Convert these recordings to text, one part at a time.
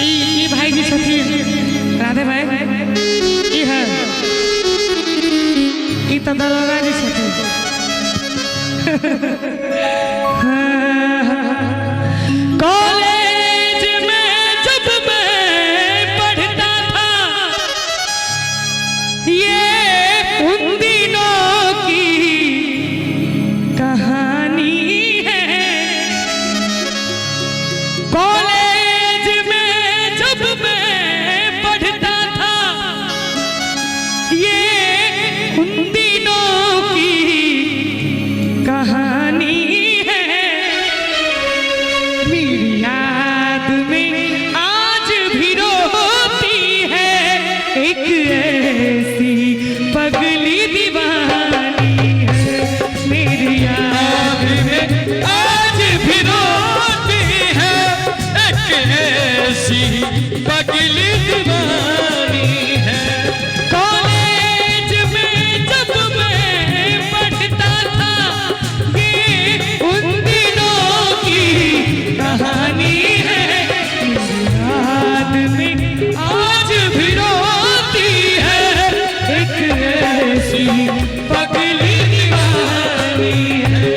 ई भाई जी छथिन राधे भाई ई है ई तो दरोगा जी छथिन। कॉलेज में जब मैं पढ़ता था ये उन दिनों की कहानी है। कॉलेज में जब मैं पढ़ता था ये उन दिनों की कहानी है। मेरी याद में आज भी रोती है एक ऐसी पगली दीवानी है। मेरी याद में आज भी रोती है एक ऐसी पगली दीवानी है। कॉलेज में जब मैं पढ़ता था ये उन दिनों की कहानी है। याद में आज भी रोती है एक ऐसी पगली दीवानी है।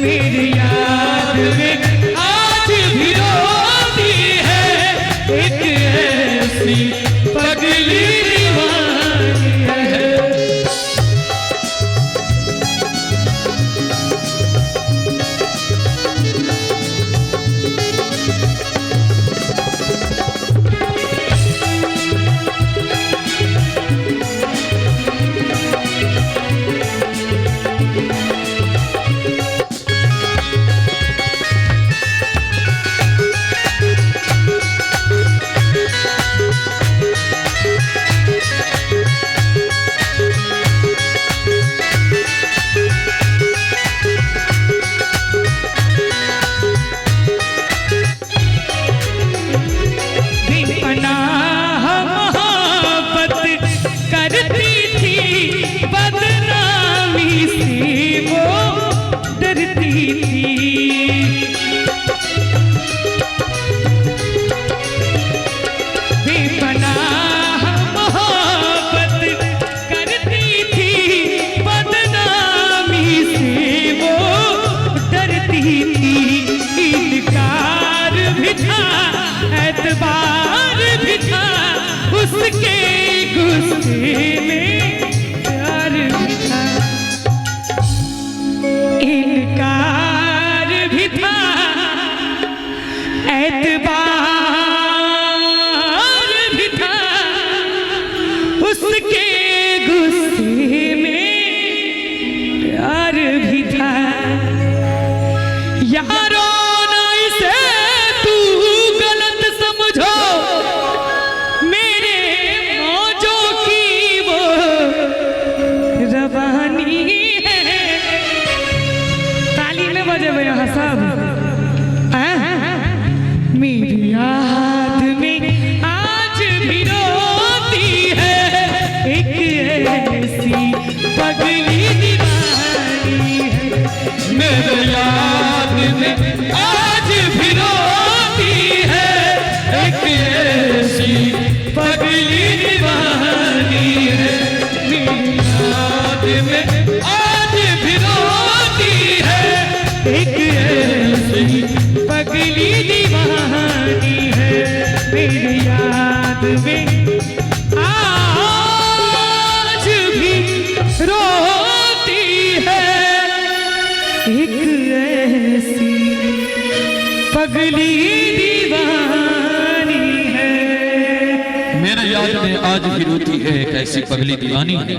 मेरी याद में आज भी रोती है एक ऐसी पगली दीवानी है। बेपनाह मोहब्बत करती थी बदनामी से वो डरती थी। बेपनाह मोहब्बत करती थी बदनामी से वो डरती थी। इनकार भी था एतबार भी था उसके गुस्से में प्यार भी था। इनकार भी था एतबार भी था उसके गुस्से में प्यार भी था। यारो ना इसे तू गलत समझो मेरे मौजों की वो रवानी है। ताली में बजे हुए यहाँ सब मेरी याद में आज भी रोती है एक ऐसी पगली दीवानी है। मेरे याद में आज भी रोती है एक ऐसी पगली दीवानी है। मेरी याद में आज भी रोती है एक ऐसी पगली दीवानी है। मेरी याद में आज भी रोती है एक ऐसी पगली दीवानी है। मेरे याद में आज भी रोती है एक ऐसी पगली दीवानी है।